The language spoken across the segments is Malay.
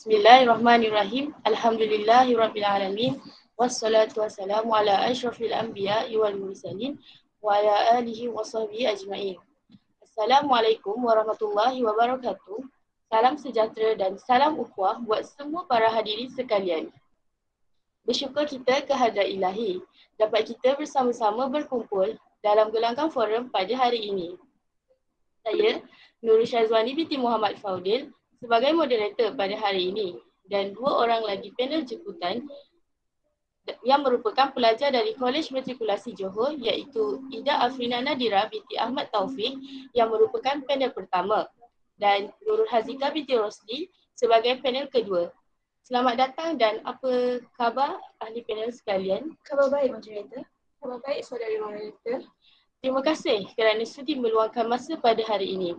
Bismillahirrahmanirrahim. Alhamdulillahirrabbilalamin. Wassalatu wassalamu ala asyrafil anbiya wal mursalin wa ala alihi wa sahbihi ajma'in. Assalamualaikum warahmatullahi wabarakatuh. Salam sejahtera dan salam ukhuwah buat semua para hadirin sekalian. Bersyukur kita kehadrat ilahi dapat kita bersama-sama berkumpul dalam gelanggang forum pada hari ini. Saya, Nurul Syazwani binti Muhammad Faudil, sebagai moderator pada hari ini dan dua orang lagi panel jemputan yang merupakan pelajar dari Kolej Matrikulasi Johor iaitu Ida Afrina Nadira binti Ahmad Taufik yang merupakan panel pertama dan Nurul Hazika binti Rosli sebagai panel kedua. Selamat datang dan apa khabar ahli panel sekalian? Khabar baik moderator. Khabar baik saudari moderator. Terima kasih kerana sudi meluangkan masa pada hari ini.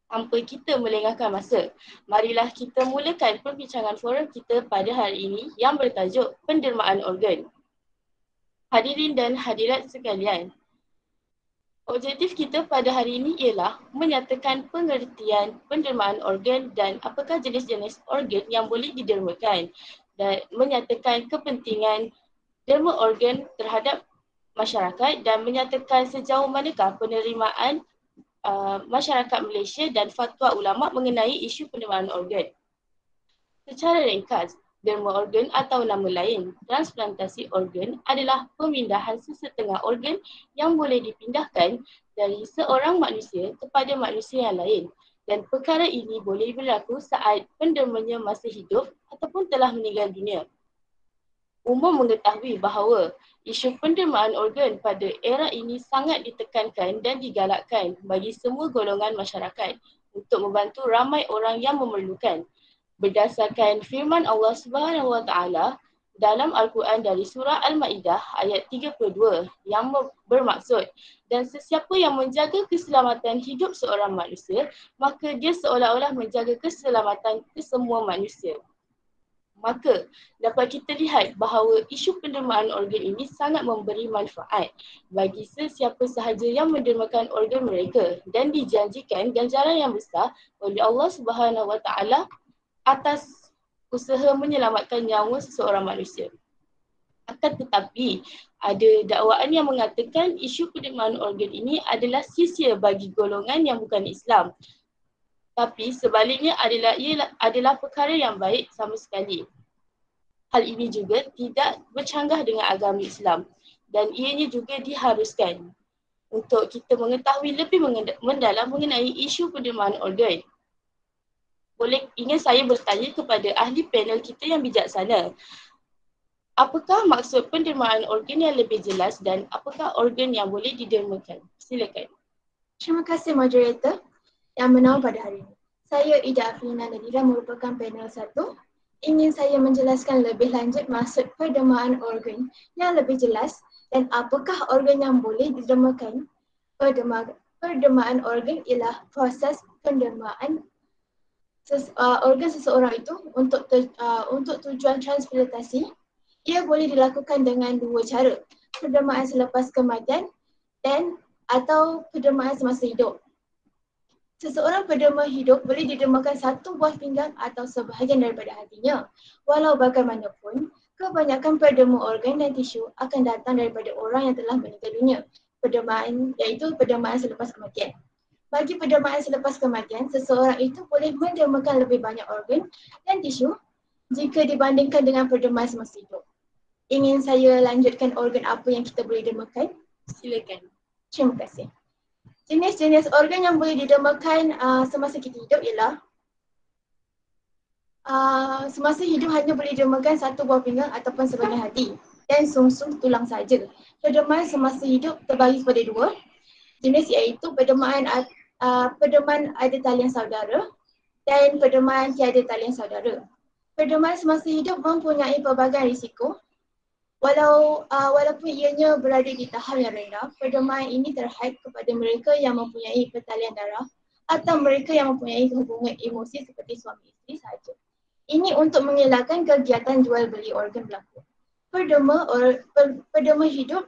Tanpa kita melengahkan masa, marilah kita mulakan perbincangan forum kita pada hari ini yang bertajuk pendermaan organ. Hadirin dan hadirat sekalian, objektif kita pada hari ini ialah menyatakan pengertian pendermaan organ dan apakah jenis-jenis organ yang boleh didermakan dan menyatakan kepentingan derma organ terhadap masyarakat dan menyatakan sejauh manakah penerimaan masyarakat Malaysia dan fatwa ulama mengenai isu pendermaan organ. Secara ringkas, derma organ atau nama lain, transplantasi organ adalah pemindahan sesetengah organ yang boleh dipindahkan dari seorang manusia kepada manusia yang lain dan perkara ini boleh berlaku saat pendermanya masih hidup ataupun telah meninggal dunia. Umum mengetahui bahawa isu pendermaan organ pada era ini sangat ditekankan dan digalakkan bagi semua golongan masyarakat untuk membantu ramai orang yang memerlukan. Berdasarkan firman Allah Subhanahu Wa Taala dalam Al-Quran dari surah Al-Ma'idah ayat 32 yang bermaksud, dan sesiapa yang menjaga keselamatan hidup seorang manusia, maka dia seolah-olah menjaga keselamatan kesemua manusia. Maka dapat kita lihat bahawa isu pendermaan organ ini sangat memberi manfaat bagi sesiapa sahaja yang mendermakan organ mereka dan dijanjikan ganjaran yang besar oleh Allah Subhanahu Wa Taala atas usaha menyelamatkan nyawa seseorang manusia. Akan tetapi ada dakwaan yang mengatakan isu pendermaan organ ini adalah sia-sia bagi golongan yang bukan Islam. Tapi sebaliknya ia adalah perkara yang baik sama sekali. Hal ini juga tidak bercanggah dengan agama Islam dan ianya juga diharuskan untuk kita mengetahui lebih mendalam mengenai isu pendermaan organ. Ingin saya bertanya kepada ahli panel kita yang bijaksana, apakah maksud pendermaan organ yang lebih jelas dan apakah organ yang boleh didermakan? Silakan. Terima kasih moderator yang menang pada hari ini. Saya Ida Afrina Nadira merupakan panel 1. Ingin saya menjelaskan lebih lanjut maksud pendermaan organ yang lebih jelas dan apakah organ yang boleh didermakan. Pendermaan organ ialah proses pendermaan organ seseorang itu untuk tujuan transplantasi. Ia boleh dilakukan dengan dua cara, pendermaan selepas kematian dan atau pendermaan semasa hidup. Seseorang penderma hidup boleh didermakan satu buah pinggang atau sebahagian daripada hatinya. Walau bagaimanapun, kebanyakan penderma organ dan tisu akan datang daripada orang yang telah meninggal dunia. Iaitu pendermaan selepas kematian. Bagi pendermaan selepas kematian, seseorang itu boleh mendermakan lebih banyak organ dan tisu jika dibandingkan dengan pendermaan semasa hidup. Ingin saya lanjutkan organ apa yang kita boleh dermakan? Silakan. Terima kasih. Jenis-jenis organ yang boleh didermakan semasa kita hidup ialah semasa hidup hanya boleh didermakan satu buah pinggang ataupun sebahagian hati dan sungsung tulang saja. Pendermaan semasa hidup terbagi kepada dua jenis iaitu pendermaan ada talian saudara dan pendermaan tiada talian saudara. Pendermaan semasa hidup mempunyai pelbagai risiko. Walaupun ianya berada di tahap yang rendah, pendermaan ini terhad kepada mereka yang mempunyai pertalian darah atau mereka yang mempunyai hubungan emosi seperti suami isteri sahaja. Ini untuk mengelakkan kegiatan jual beli organ berlaku. Penderma hidup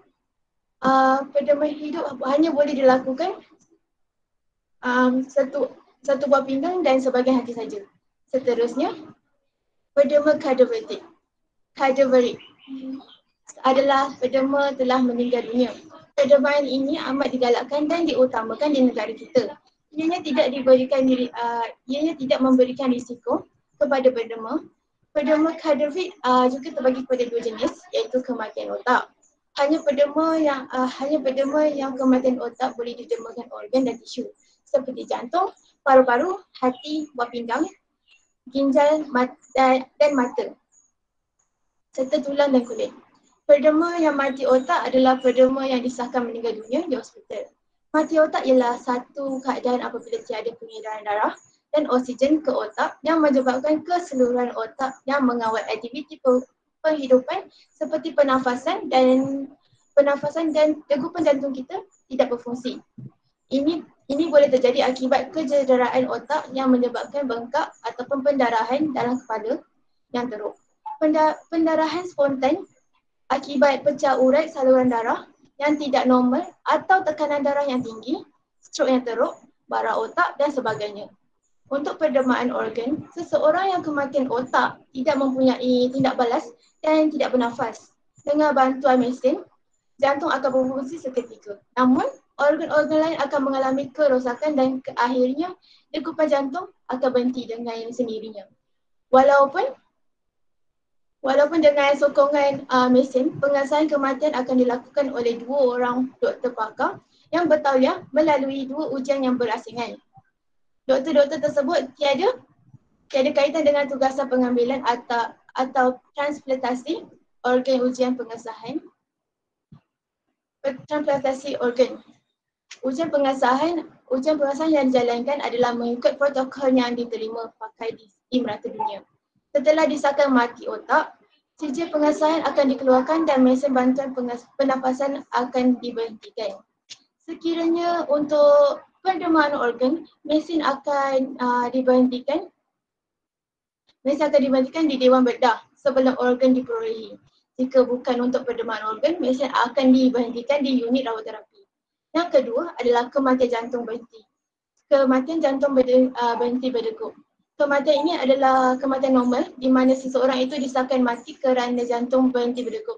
hanya boleh dilakukan satu buah pinggang dan sebahagian hati saja. Seterusnya, Pederma kadaverik adalah pederma telah meninggal dunia. Pedermaan ini amat digalakkan dan diutamakan di negara kita. Ianya tidak memberikan risiko kepada pederma. Pederma kadaverik juga terbagi kepada dua jenis, iaitu kematian otak. Hanya pederma yang kematian otak boleh didermakan organ dan tisu seperti jantung, paru-paru, hati, buah pinggang, ginjal dan mata, serta tulang dan kulit. Pederma yang mati otak adalah pederma yang disahkan meninggal dunia di hospital. Mati otak ialah satu keadaan apabila tiada pengedaran darah dan oksigen ke otak yang menyebabkan keseluruhan otak yang mengawal aktiviti penghidupan seperti pernafasan dan degupan jantung kita tidak berfungsi. Ini boleh terjadi akibat kecederaan otak yang menyebabkan bengkak ataupun pendarahan dalam kepala yang teruk. Pendarahan spontan akibat pecah urat saluran darah yang tidak normal atau tekanan darah yang tinggi, strok yang teruk, bara otak dan sebagainya. Untuk pendermaan organ, seseorang yang kematian otak tidak mempunyai tindak balas dan tidak bernafas. Dengan bantuan mesin, jantung akan berfungsi seketika. Namun, organ-organ lain akan mengalami kerosakan dan akhirnya degupan jantung akan berhenti dengan sendirinya. Walaupun dengan sokongan mesin, pengesahan kematian akan dilakukan oleh dua orang doktor pakar yang bertauliah melalui dua ujian yang berasingan. Doktor-doktor tersebut tiada kaitan dengan tugasan pengambilan atau transplantasi organ. Ujian pengesahan yang dijalankan adalah mengikut protokol yang diterima pakai di merata dunia. Setelah disahkan mati otak, sijil pengesahan akan dikeluarkan dan mesin bantuan pernafasan akan diberhentikan. Sekiranya untuk pendermaan organ, mesin akan diberhentikan di Dewan Bedah sebelum organ diperolehi. Jika bukan untuk pendermaan organ, mesin akan diberhentikan di unit rawat terapi. Yang kedua adalah kematian jantung berhenti. Kematian jantung berhenti berdegup. Kematian ini adalah kematian normal di mana seseorang itu disahkan mati kerana jantung berhenti berdegup.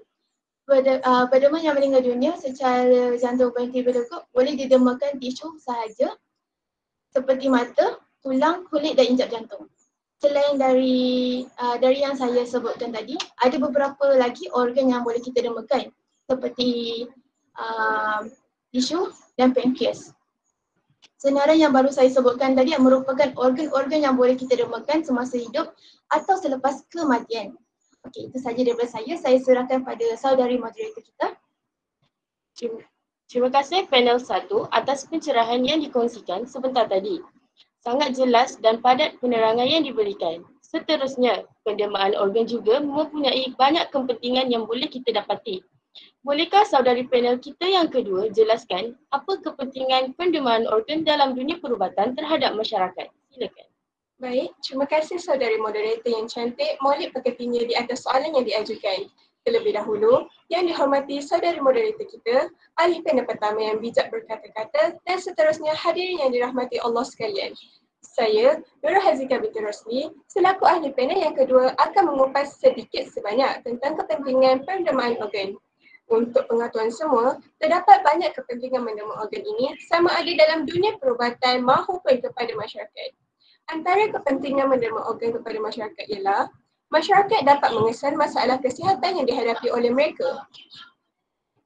Pederma yang meninggal dunia secara jantung berhenti berdegup boleh didermakan tisu sahaja seperti mata, tulang, kulit dan injap jantung. Selain dari yang saya sebutkan tadi, ada beberapa lagi organ yang boleh kita dermakan seperti tisu dan pankreas. Senarai yang baru saya sebutkan tadi merupakan organ-organ yang boleh kita dermakan semasa hidup atau selepas kematian. Okey, itu sahaja daripada saya. Saya serahkan pada saudari moderator kita. Terima kasih panel 1 atas pencerahan yang dikongsikan sebentar tadi. Sangat jelas dan padat penerangan yang diberikan. Seterusnya, pendermaan organ juga mempunyai banyak kepentingan yang boleh kita dapati. Bolehkah saudari panel kita yang kedua jelaskan apa kepentingan pendermaan organ dalam dunia perubatan terhadap masyarakat? Silakan. Baik, terima kasih saudari moderator yang cantik molek pekertinya di atas soalan yang diajukan. Terlebih dahulu, yang dihormati saudari moderator kita, ahli panel pertama yang bijak berkata-kata dan seterusnya hadirin yang dirahmati Allah sekalian. Saya, Nurul Hazika binti Rosli, selaku ahli panel yang kedua akan mengupas sedikit sebanyak tentang kepentingan pendermaan organ. Untuk pengetahuan semua, terdapat banyak kepentingan menderma organ ini sama ada dalam dunia perubatan maupun kepada masyarakat. Antara kepentingan menderma organ kepada masyarakat ialah masyarakat dapat mengesan masalah kesihatan yang dihadapi oleh mereka.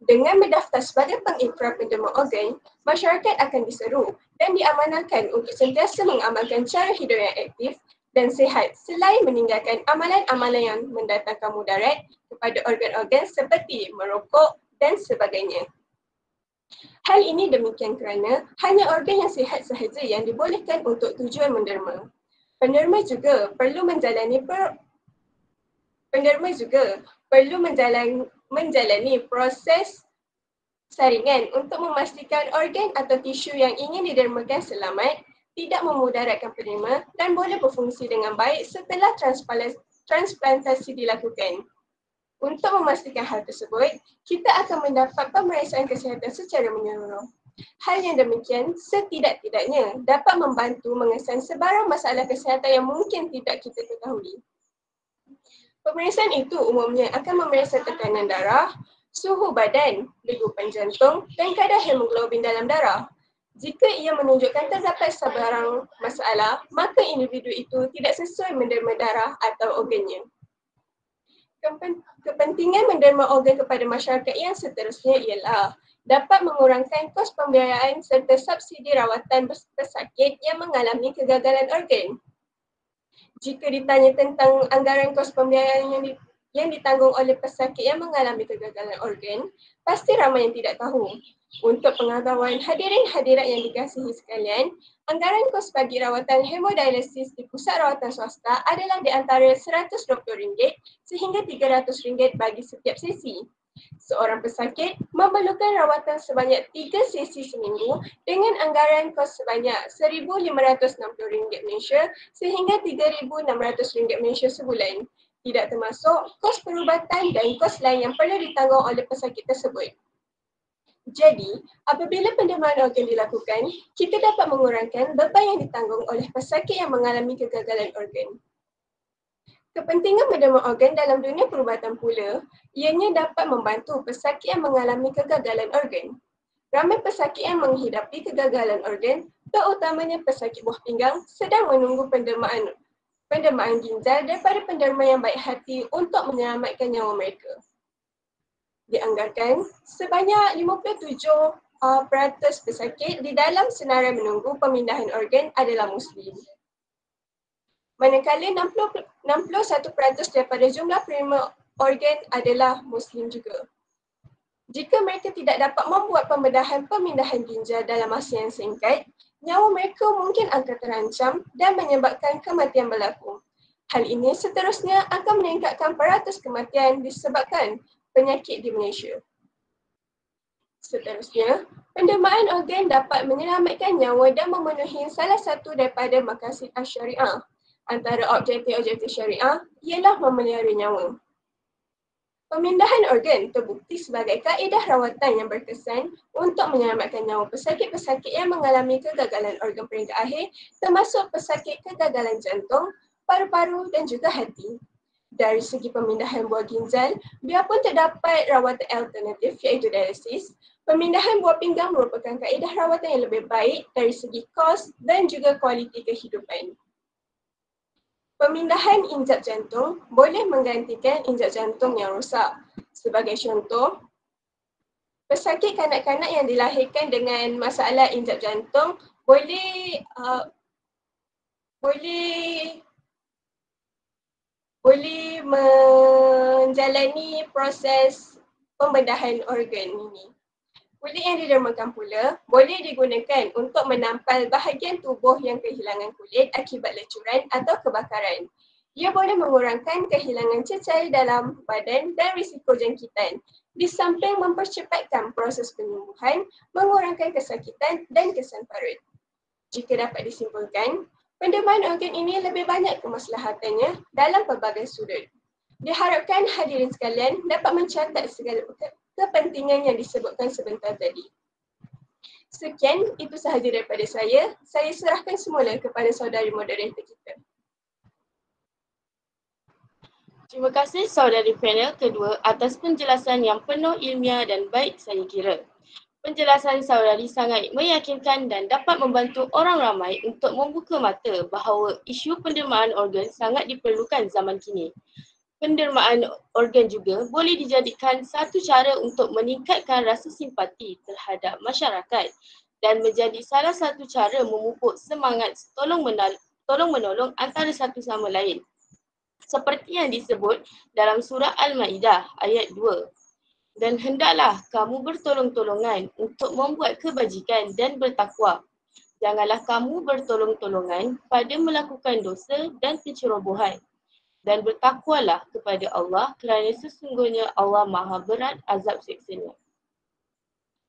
Dengan mendaftar sebagai pengikrar penderma organ, masyarakat akan diseru dan diamanahkan untuk sentiasa mengamalkan cara hidup yang aktif dan sihat selain meninggalkan amalan-amalan yang mendatangkan mudarat kepada organ-organ seperti merokok dan sebagainya. Hal ini demikian kerana hanya organ yang sihat sahaja yang dibolehkan untuk tujuan menderma. Penderma juga perlu menjalani proses saringan untuk memastikan organ atau tisu yang ingin didermakan selamat, tidak memudaratkan penerima dan boleh berfungsi dengan baik setelah transplantasi dilakukan. Untuk memastikan hal tersebut, kita akan mendapat pemeriksaan kesihatan secara menyeluruh. Hal yang demikian setidak-tidaknya dapat membantu mengesan sebarang masalah kesihatan yang mungkin tidak kita ketahui. Pemeriksaan itu umumnya akan memeriksa tekanan darah, suhu badan, degupan jantung dan kadar hemoglobin dalam darah. Jika ia menunjukkan terdapat sebarang masalah, maka individu itu tidak sesuai menderma darah atau organnya. Kepentingan menderma organ kepada masyarakat yang seterusnya ialah dapat mengurangkan kos pembiayaan serta subsidi rawatan pesakit yang mengalami kegagalan organ. Jika ditanya tentang anggaran kos pembiayaan yang ditanggung oleh pesakit yang mengalami kegagalan organ, pasti ramai yang tidak tahu. Untuk pengetahuan hadirin-hadirat yang dikasihi sekalian, anggaran kos bagi rawatan hemodialisis di pusat rawatan swasta adalah di antara RM120 sehingga RM300 bagi setiap sesi. Seorang pesakit memerlukan rawatan sebanyak 3 sesi seminggu dengan anggaran kos sebanyak RM1,560 Malaysia sehingga RM3,600 Malaysia sebulan. Tidak termasuk kos perubatan dan kos lain yang perlu ditanggung oleh pesakit tersebut. Jadi, apabila pendermaan organ dilakukan, kita dapat mengurangkan beban yang ditanggung oleh pesakit yang mengalami kegagalan organ. Kepentingan menderma organ dalam dunia perubatan pula, ianya dapat membantu pesakit yang mengalami kegagalan organ. Ramai pesakit yang menghidapi kegagalan organ, terutamanya pesakit buah pinggang, sedang menunggu pendermaan ginjal daripada penderma yang baik hati untuk menyelamatkan nyawa mereka. Dianggarkan sebanyak 57% pesakit di dalam senarai menunggu pemindahan organ adalah Muslim. Manakala 61% daripada jumlah penerima organ adalah Muslim juga. Jika mereka tidak dapat membuat pemindahan ginjal dalam masa yang singkat, nyawa mereka mungkin akan terancam dan menyebabkan kematian berlaku. Hal ini seterusnya akan meningkatkan peratus kematian disebabkan penyakit di Malaysia. Seterusnya, pendermaan organ dapat menyelamatkan nyawa dan memenuhi salah satu daripada maqasid syariah. Antara objektif-objektif syariah ialah memelihara nyawa. Pemindahan organ terbukti sebagai kaedah rawatan yang berkesan untuk menyelamatkan nyawa pesakit-pesakit yang mengalami kegagalan organ peringkat akhir, termasuk pesakit kegagalan jantung, paru-paru dan juga hati. Dari segi pemindahan buah ginjal, biarpun terdapat rawatan alternatif iaitu dialisis, pemindahan buah pinggang merupakan kaedah rawatan yang lebih baik dari segi kos dan juga kualiti kehidupan. Pemindahan injap jantung boleh menggantikan injap jantung yang rosak. Sebagai contoh, pesakit kanak-kanak yang dilahirkan dengan masalah injap jantung boleh menjalani proses pembedahan organ ini. Kulit yang didermakan pula boleh digunakan untuk menampal bahagian tubuh yang kehilangan kulit akibat lecuran atau kebakaran. Ia boleh mengurangkan kehilangan cecair dalam badan dan risiko jangkitan, di samping mempercepatkan proses penyembuhan, mengurangkan kesakitan dan kesan parut. Jika dapat disimpulkan, pendermaan organ ini lebih banyak kemaslahatannya dalam pelbagai sudut. Diharapkan hadirin sekalian dapat mencatat segala kepentingan yang disebutkan sebentar tadi. Sekian, itu sahaja daripada saya. Saya serahkan semula kepada saudari moderator kita. Terima kasih saudari panel kedua atas penjelasan yang penuh ilmiah dan baik saya kira. Penjelasan saudari sangat meyakinkan dan dapat membantu orang ramai untuk membuka mata bahawa isu pendermaan organ sangat diperlukan zaman kini. Pendermaan organ juga boleh dijadikan satu cara untuk meningkatkan rasa simpati terhadap masyarakat dan menjadi salah satu cara memupuk semangat tolong-menolong antara satu sama lain. Seperti yang disebut dalam surah Al-Ma'idah ayat 2. Dan hendaklah kamu bertolong-tolongan untuk membuat kebajikan dan bertakwa. Janganlah kamu bertolong-tolongan pada melakukan dosa dan kecerobohan. Dan bertakwalah kepada Allah kerana sesungguhnya Allah Maha berat azab siksanya.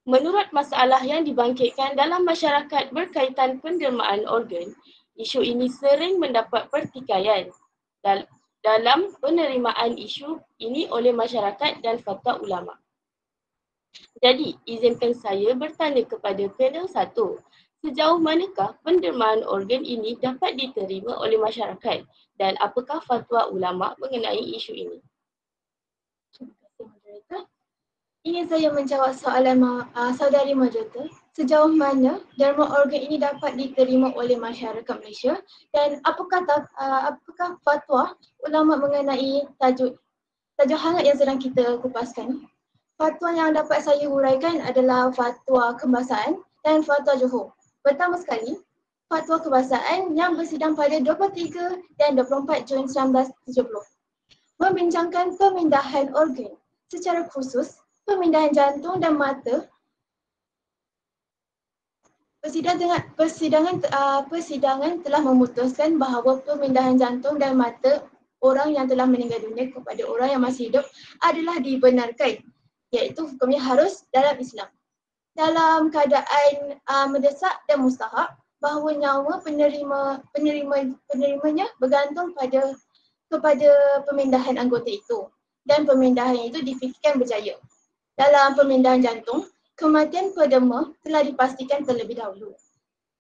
Menurut masalah yang dibangkitkan dalam masyarakat berkaitan pendermaan organ, isu ini sering mendapat pertikaian dalam penerimaan isu ini oleh masyarakat dan fatwa ulama. Jadi, izinkan saya bertanya kepada panel 1. Sejauh manakah pendermaan organ ini dapat diterima oleh masyarakat dan apakah fatwa ulama mengenai isu ini? Terima kasih moderator. Ingin saya menjawab soalan saudari moderator. Sejauh mana derma organ ini dapat diterima oleh masyarakat Malaysia dan apakah fatwa ulama mengenai tajuk hangat yang sedang kita kupaskan? Fatwa yang dapat saya huraikan adalah fatwa kebangsaan dan fatwa Johor. Pertama sekali, fatwa kebangsaan yang bersidang pada 23 dan 24 Jun 1970 membincangkan pemindahan organ, secara khusus pemindahan jantung dan mata. Persidangan telah memutuskan bahawa pemindahan jantung dan mata orang yang telah meninggal dunia kepada orang yang masih hidup adalah dibenarkan, iaitu hukumnya harus dalam Islam. Dalam keadaan mendesak dan mustahak, bahawa nyawa penerimanya bergantung kepada pemindahan anggota itu dan pemindahan itu difikirkan berjaya. Dalam pemindahan jantung, kematian pederma telah dipastikan terlebih dahulu.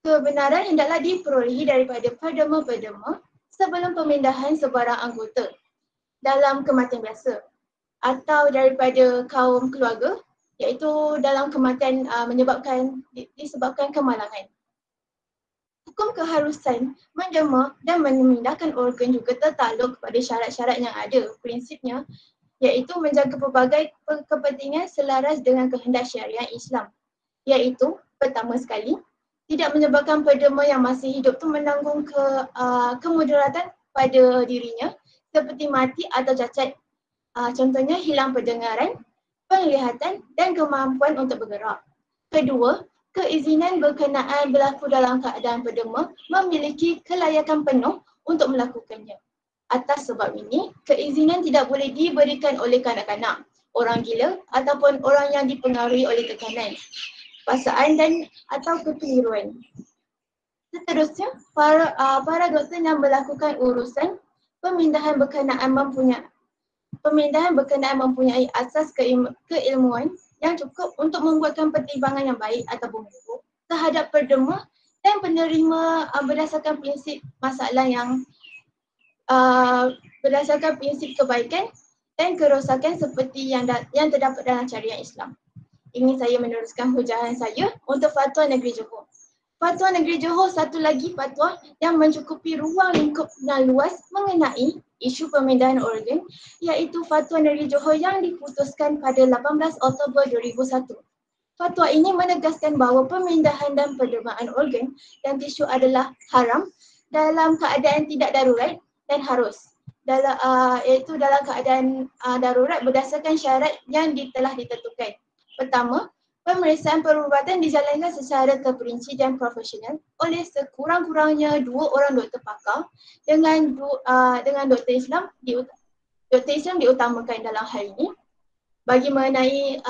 Kebenaran hendaklah diperolehi daripada pederma-pederma sebelum pemindahan sebarang anggota dalam kematian biasa atau daripada kaum keluarga, iaitu dalam kematian disebabkan kemalangan. Hukum keharusan menderma dan memindahkan organ juga tertakluk kepada syarat-syarat yang ada. Prinsipnya iaitu menjaga pelbagai kepentingan selaras dengan kehendak syariah Islam. Iaitu pertama sekali, tidak menyebabkan pederma yang masih hidup tu menanggung kemudaratan pada dirinya seperti mati atau cacat. Contohnya hilang pendengaran, penglihatan dan kemampuan untuk bergerak. Kedua, keizinan berkenaan berlaku dalam keadaan pederma memiliki kelayakan penuh untuk melakukannya. Atas sebab ini, keizinan tidak boleh diberikan oleh kanak-kanak, orang gila ataupun orang yang dipengaruhi oleh tekanan, paksaan dan atau kekeliruan. Seterusnya, para doktor yang melakukan urusan pemindahan berkenaan mempunyai asas keilmuan yang cukup untuk membuatkan pertimbangan yang baik ataupun buruk terhadap pederma dan penerima berdasarkan prinsip masalah yang berdasarkan prinsip kebaikan dan kerosakan seperti yang terdapat dalam syariat Islam. Ingin saya meneruskan hujahan saya untuk Fatwa Negeri Johor. Fatwa Negeri Johor satu lagi fatwa yang mencukupi ruang lingkup yang luas mengenai isu pemindahan organ, iaitu Fatwa Negeri Johor yang diputuskan pada 18 Oktober 2001. Fatwa ini menegaskan bahawa pemindahan dan pendermaan organ dan tisu adalah haram dalam keadaan tidak darurat dan harus. Iaitu dalam keadaan darurat berdasarkan syarat yang telah ditentukan. Pertama, pemeriksaan perubatan dijalankan secara terperinci dan profesional oleh sekurang-kurangnya 2 orang doktor pakar dengan doktor Islam diutamakan dalam hal ini bagi mengenai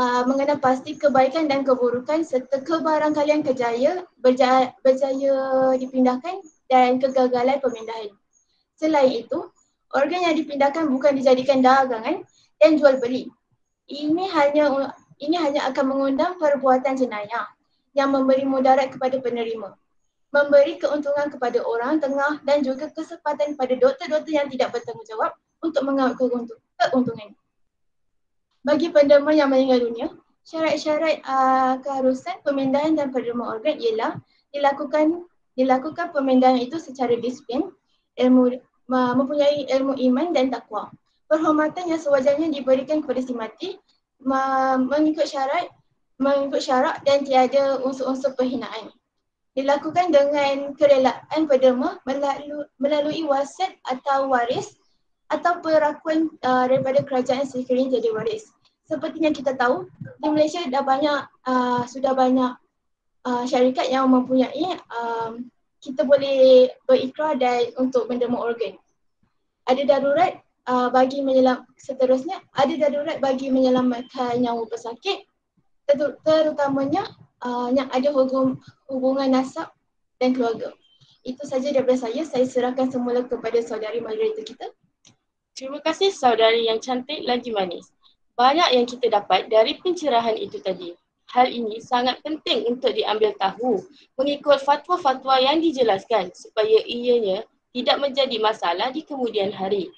pasti kebaikan dan keburukan serta kebarangkalian berjaya dipindahkan dan kegagalan pemindahan. Selain itu, organ yang dipindahkan bukan dijadikan dagangan dan jual beli. Ini hanya akan mengundang perbuatan jenayah yang memberi mudarat kepada penerima, memberi keuntungan kepada orang tengah dan juga kesempatan pada doktor-doktor yang tidak bertanggungjawab untuk mengawal keuntungan. Bagi penderma yang meninggal dunia, syarat-syarat keharusan pemindahan dan penderma organ ialah dilakukan pemindahan itu secara disiplin, mempunyai ilmu iman dan takwa. Perhormatan yang sewajarnya diberikan kepada si mati mengikut syarat dan tiada unsur-unsur perhinaan. Dilakukan dengan kerelaan penderma melalui wasiat atau waris atau perakuan daripada kerajaan sekiranya jadi waris. Seperti yang kita tahu, di Malaysia sudah banyak syarikat yang mempunyai kita boleh berikrar dan untuk menderma organ. Ada darurat ada darurat bagi menyelamatkan nyawa pesakit, terutamanya yang ada hubungan nasab dan keluarga. Itu saja daripada saya serahkan semula kepada saudari moderator kita. Terima kasih saudari yang cantik lagi manis. Banyak yang kita dapat dari pencerahan itu tadi. Hal ini sangat penting untuk diambil tahu mengikut fatwa-fatwa yang dijelaskan supaya ianya tidak menjadi masalah di kemudian hari.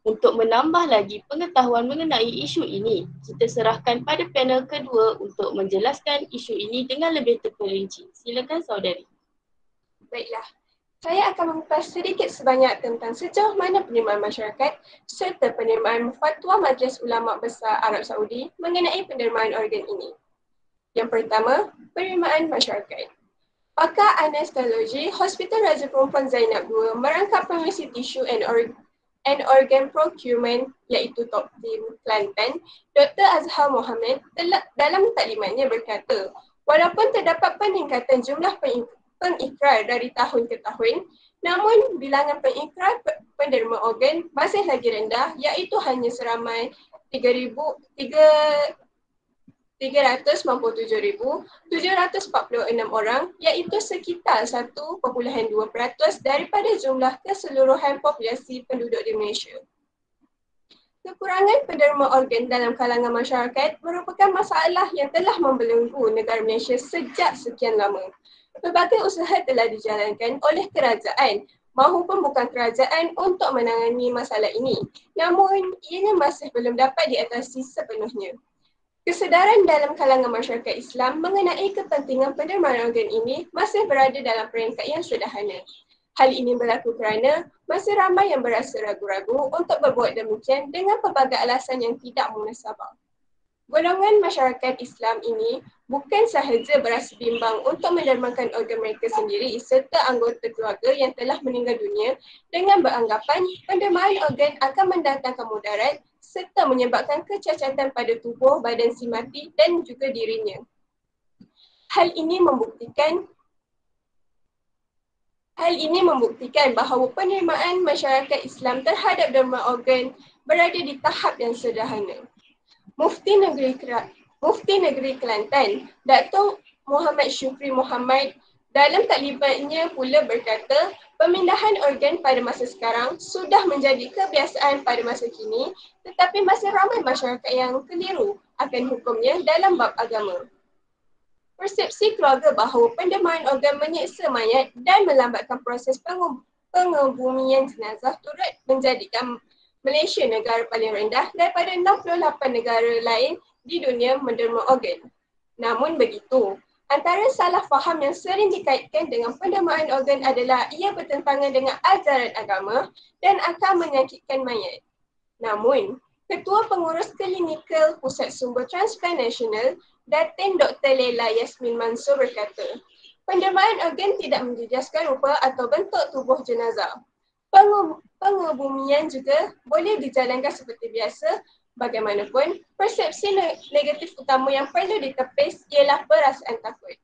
Untuk menambah lagi pengetahuan mengenai isu ini, kita serahkan pada panel kedua untuk menjelaskan isu ini dengan lebih terperinci. Silakan saudari. Baiklah, saya akan mengupas sedikit sebanyak tentang sejauh mana penerimaan masyarakat serta penerimaan fatwa Majlis Ulama Besar Arab Saudi mengenai penerimaan organ ini. Yang pertama, penerimaan masyarakat. Pakar anestesiologi Hospital Raja Perempuan Zainab II merangkap Pemisi Tisu and Organ Procurement iaitu Top Team Kelantan, Dr. Azhar Mohamad dalam taklimatnya berkata, walaupun terdapat peningkatan jumlah pengikrar dari tahun ke tahun, namun bilangan pengikrar penerima organ masih lagi rendah iaitu hanya seramai 397,746 orang iaitu sekitar 1.2% daripada jumlah keseluruhan populasi penduduk di Malaysia. Kekurangan penerima organ dalam kalangan masyarakat merupakan masalah yang telah membelenggu negara Malaysia sejak sekian lama. Pelbagai usaha telah dijalankan oleh kerajaan maupun bukan kerajaan untuk menangani masalah ini, namun ianya masih belum dapat diatasi sepenuhnya. Kesedaran dalam kalangan masyarakat Islam mengenai kepentingan penerimaan organ ini masih berada dalam peringkat yang sederhana. Hal ini berlaku kerana masih ramai yang berasa ragu-ragu untuk berbuat demikian dengan pelbagai alasan yang tidak munasabah. Golongan masyarakat Islam ini bukan sahaja berasa bimbang untuk mendermakan organ mereka sendiri serta anggota keluarga yang telah meninggal dunia dengan beranggapan penerimaan organ akan mendatangkan mudarat serta menyebabkan kecacatan pada tubuh badan si mati dan juga dirinya. Hal ini membuktikan bahawa penerimaan masyarakat Islam terhadap derma organ berada di tahap yang sederhana. Mufti Negeri Kelantan, Datuk Muhammad Syukri Muhammad dalam taklimatnya pula berkata, pemindahan organ pada masa sekarang sudah menjadi kebiasaan pada masa kini, tetapi masih ramai masyarakat yang keliru akan hukumnya dalam bab agama. Persepsi keluarga bahawa pendermaan organ menyeksa mayat dan melambatkan proses pengebumian jenazah turut menjadikan Malaysia negara paling rendah daripada 68 negara lain di dunia menderma organ. Namun begitu, antara salah faham yang sering dikaitkan dengan pendermaan organ adalah ia bertentangan dengan ajaran agama dan akan menyakitkan mayat. Namun, Ketua Pengurus Klinikal Pusat Sumber Transplant Nasional, Datin Dr. Leila Yasmin Mansur berkata, pendermaan organ tidak menjejaskan rupa atau bentuk tubuh jenazah. Pengebumian juga boleh dijalankan seperti biasa. Bagaimanapun, persepsi negatif utama yang perlu ditepis ialah perasaan takut.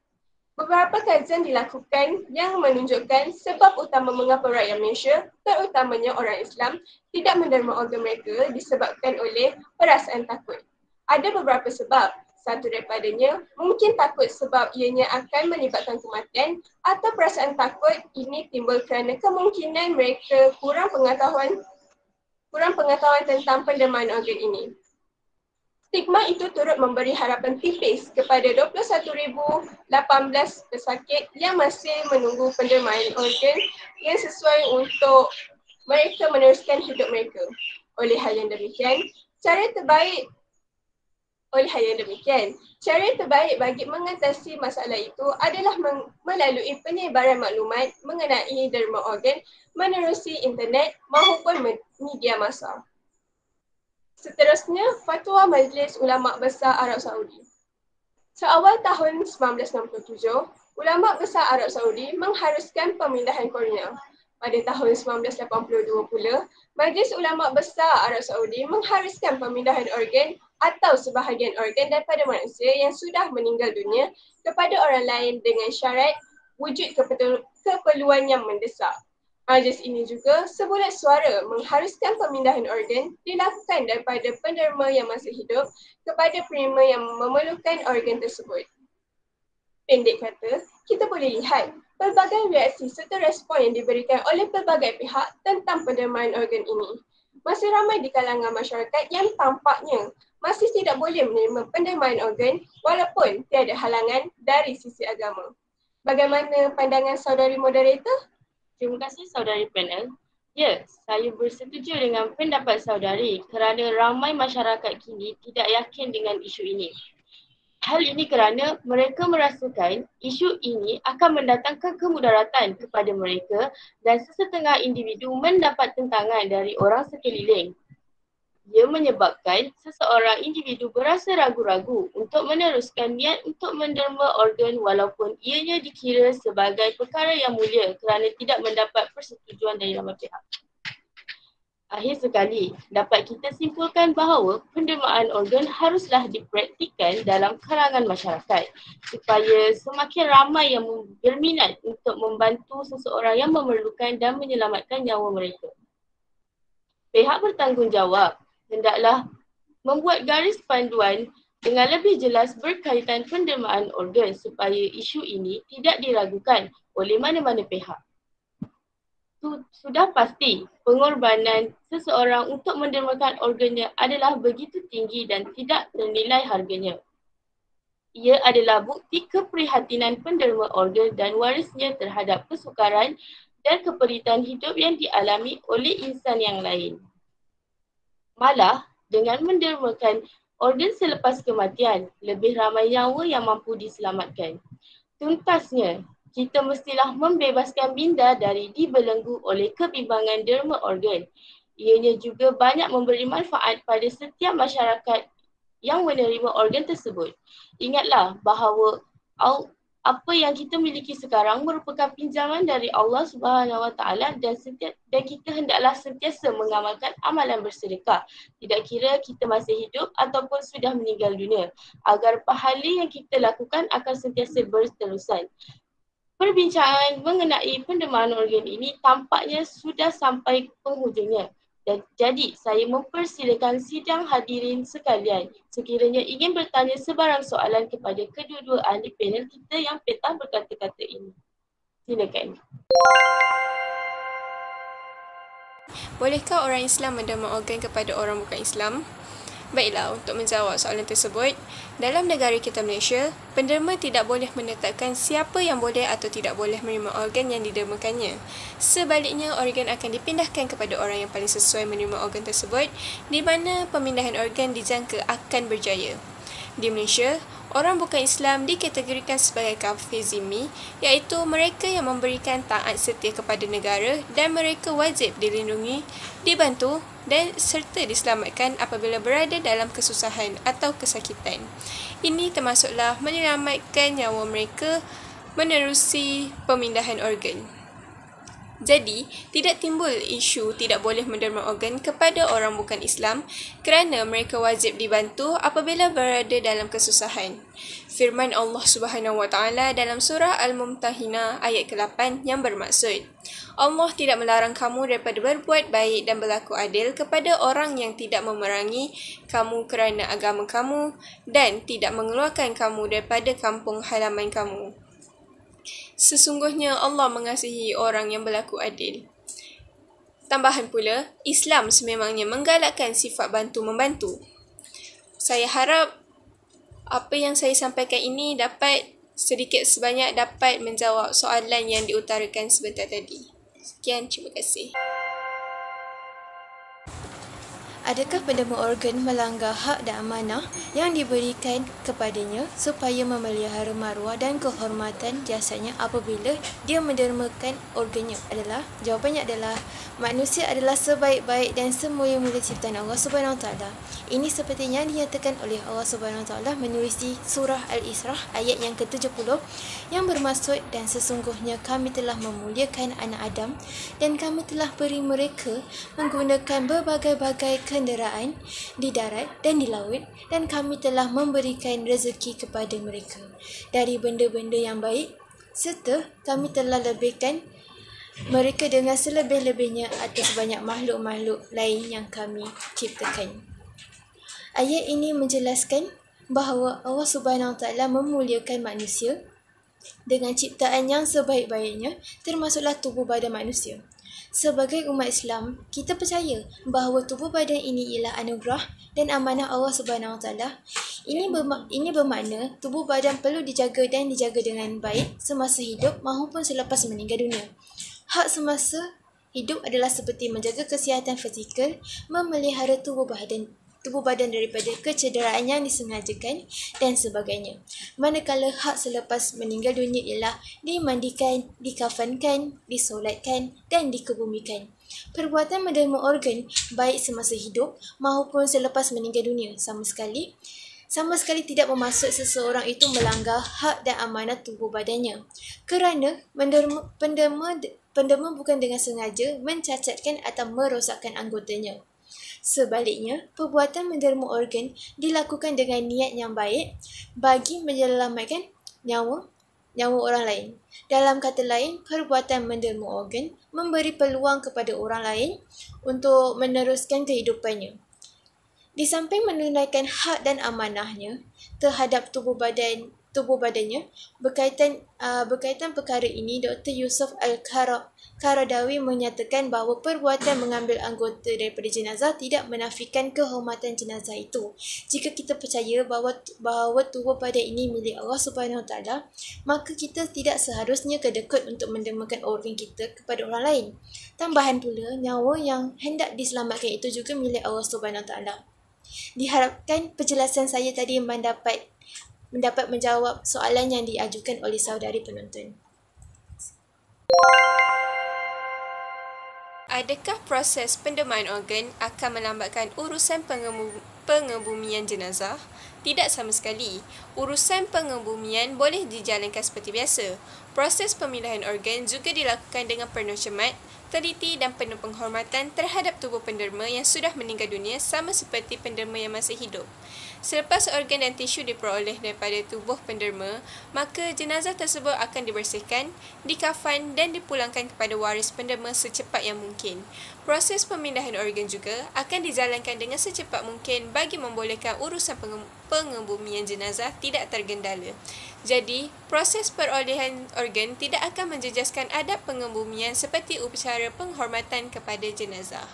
Beberapa kajian dilakukan yang menunjukkan sebab utama mengapa rakyat Malaysia, terutamanya orang Islam, tidak menderma organ mereka disebabkan oleh perasaan takut. Ada beberapa sebab. Satu daripadanya mungkin takut sebab ianya akan melibatkan kematian atau perasaan takut ini timbul kerana kemungkinan mereka kurang pengetahuan tentang pendermaan organ ini. Stigma itu turut memberi harapan tipis kepada 21,018 pesakit yang masih menunggu pendermaan organ yang sesuai untuk mereka meneruskan hidup mereka. Oleh hal yang demikian, cara terbaik bagi mengatasi masalah itu adalah melalui penyebaran maklumat mengenai derma organ menerusi internet maupun media massa. Seterusnya, Fatwa Majlis Ulama Besar Arab Saudi. Seawal tahun 1967, Ulama Besar Arab Saudi mengharuskan pemindahan kornea. Pada tahun 1982 pula, Majlis Ulama Besar Arab Saudi mengharuskan pemindahan organ atau sebahagian organ daripada manusia yang sudah meninggal dunia kepada orang lain dengan syarat wujud keperluan yang mendesak. Majlis ini juga sebulat suara mengharuskan pemindahan organ dilakukan daripada penderma yang masih hidup kepada penerima yang memerlukan organ tersebut. Pendek kata, kita boleh lihat pelbagai reaksi serta respon yang diberikan oleh pelbagai pihak tentang pendermaan organ ini. masih ramai di kalangan masyarakat yang tampaknya masih tidak boleh menerima pendermaan organ walaupun tiada halangan dari sisi agama. Bagaimana pandangan saudari moderator? Terima kasih saudari panel. Ya, saya bersetuju dengan pendapat saudari kerana ramai masyarakat kini tidak yakin dengan isu ini. Hal ini kerana mereka merasakan isu ini akan mendatangkan kemudaratan kepada mereka dan sesetengah individu mendapat tentangan dari orang sekeliling. Ia menyebabkan seseorang individu berasa ragu-ragu untuk meneruskan niat untuk menderma organ walaupun ianya dikira sebagai perkara yang mulia kerana tidak mendapat persetujuan dari ramai pihak. Akhir sekali, dapat kita simpulkan bahawa pendermaan organ haruslah dipraktikkan dalam kalangan masyarakat supaya semakin ramai yang berminat untuk membantu seseorang yang memerlukan dan menyelamatkan nyawa mereka. Pihak bertanggungjawab hendaklah membuat garis panduan dengan lebih jelas berkaitan pendermaan organ supaya isu ini tidak diragukan oleh mana-mana pihak. Sudah pasti pengorbanan seseorang untuk mendermakan organnya adalah begitu tinggi dan tidak ternilai harganya. Ia adalah bukti keprihatinan penderma organ dan warisnya terhadap kesukaran dan keperitan hidup yang dialami oleh insan yang lain. Malah, dengan mendermakan organ selepas kematian, lebih ramai nyawa yang mampu diselamatkan. Tuntasnya, kita mestilah membebaskan minda dari dibelenggu oleh kebimbangan derma organ. Ianya juga banyak memberi manfaat pada setiap masyarakat yang menerima organ tersebut. Ingatlah bahawa apa yang kita miliki sekarang merupakan pinjaman dari Allah Subhanahu Wa Taala dan kita hendaklah sentiasa mengamalkan amalan bersedekah, tidak kira kita masih hidup ataupun sudah meninggal dunia, agar pahala yang kita lakukan akan sentiasa berterusan. Perbincangan mengenai pendermaan organ ini tampaknya sudah sampai penghujungnya. Dan jadi saya mempersilakan sidang hadirin sekalian sekiranya ingin bertanya sebarang soalan kepada kedua-dua ahli panel kita yang petah berkata-kata ini. Silakan. Bolehkah orang Islam menderma organ kepada orang bukan Islam? Baiklah, untuk menjawab soalan tersebut, dalam negara kita Malaysia, penderma tidak boleh menetapkan siapa yang boleh atau tidak boleh menerima organ yang didermakannya. Sebaliknya, organ akan dipindahkan kepada orang yang paling sesuai menerima organ tersebut, di mana pemindahan organ dijangka akan berjaya. Di Malaysia, orang bukan Islam dikategorikan sebagai kafir zimmi, iaitu mereka yang memberikan taat setia kepada negara dan mereka wajib dilindungi, dibantu dan serta diselamatkan apabila berada dalam kesusahan atau kesakitan. Ini termasuklah menyelamatkan nyawa mereka menerusi pemindahan organ. Jadi, tidak timbul isu tidak boleh menderma organ kepada orang bukan Islam kerana mereka wajib dibantu apabila berada dalam kesusahan. Firman Allah Subhanahu Wa Taala dalam surah Al-Mumtahinah ayat ke-8 yang bermaksud, Allah tidak melarang kamu daripada berbuat baik dan berlaku adil kepada orang yang tidak memerangi kamu kerana agama kamu dan tidak mengeluarkan kamu daripada kampung halaman kamu. Sesungguhnya Allah mengasihi orang yang berlaku adil. Tambahan pula, Islam sememangnya menggalakkan sifat bantu-membantu. Saya harap apa yang saya sampaikan ini dapat sedikit sebanyak dapat menjawab soalan yang diutarakan sebentar tadi. Sekian, terima kasih. Adakah penderma organ melanggar hak dan amanah yang diberikan kepadanya supaya memelihara maruah dan kehormatan jasadnya apabila dia mendermakan organnya? Jawapannya adalah manusia adalah sebaik-baik dan semulia-mulia ciptaan Allah Subhanahu Wa Taala. Ini seperti yang dinyatakan oleh Allah Subhanahu Wa Taala menerusi surah Al-Isra ayat yang ke-70 yang bermaksud, dan sesungguhnya kami telah memuliakan anak Adam dan kami telah beri mereka menggunakan berbagai-bagai kenderaan di darat dan di laut, dan kami telah memberikan rezeki kepada mereka dari benda-benda yang baik, serta kami telah lebihkan mereka dengan selebih-lebihnya atas banyak makhluk-makhluk lain yang kami ciptakan. Ayat ini menjelaskan bahawa Allah Subhanahu Wa Taala memuliakan manusia dengan ciptaan yang sebaik-baiknya, termasuklah tubuh badan manusia. Sebagai umat Islam, kita percaya bahawa tubuh badan ini ialah anugerah dan amanah Allah Subhanahu Wa Taala. Ini bermakna tubuh badan perlu dijaga dan dijaga dengan baik semasa hidup maupun selepas meninggal dunia. Hak semasa hidup adalah seperti menjaga kesihatan fizikal, memelihara tubuh badan daripada kecederaan yang disengajakan dan sebagainya. Manakala hak selepas meninggal dunia ialah dimandikan, dikafankan, disolatkan dan dikebumikan. Perbuatan menderma organ baik semasa hidup maupun selepas meninggal dunia sama sekali tidak bermaksud seseorang itu melanggar hak dan amanat tubuh badannya. Kerana penderma bukan dengan sengaja mencacatkan atau merosakkan anggotanya. Sebaliknya, perbuatan menderma organ dilakukan dengan niat yang baik bagi menyelamatkan nyawa orang lain. Dalam kata lain, perbuatan menderma organ memberi peluang kepada orang lain untuk meneruskan kehidupannya. Di samping menunaikan hak dan amanahnya terhadap tubuh badannya, berkaitan perkara ini, Dr. Yusof Al-Qaradawi menyatakan bahawa perbuatan mengambil anggota daripada jenazah tidak menafikan kehormatan jenazah itu. Jika kita percaya bahawa tubuh badan ini milik Allah Subhanahu Wa Taala, maka kita tidak seharusnya kedekut untuk mendermakan organ kita kepada orang lain. Tambahan pula, nyawa yang hendak diselamatkan itu juga milik Allah Subhanahu Wa Taala. Diharapkan penjelasan saya tadi mendapat menjawab soalan yang diajukan oleh saudari penonton. Adakah proses pendermaan organ akan melambatkan urusan pengebumian jenazah? Tidak sama sekali. Urusan pengebumian boleh dijalankan seperti biasa. Proses pemindahan organ juga dilakukan dengan penuh cermat, teliti dan penuh penghormatan terhadap tubuh penderma yang sudah meninggal dunia sama seperti penderma yang masih hidup. Selepas organ dan tisu diperoleh daripada tubuh penderma, maka jenazah tersebut akan dibersihkan, dikafan dan dipulangkan kepada waris penderma secepat yang mungkin. Proses pemindahan organ juga akan dijalankan dengan secepat mungkin bagi membolehkan urusan pengebumian jenazah tidak tergendala. Jadi, proses perolehan organ tidak akan menjejaskan adab pengebumian seperti upacara penghormatan kepada jenazah.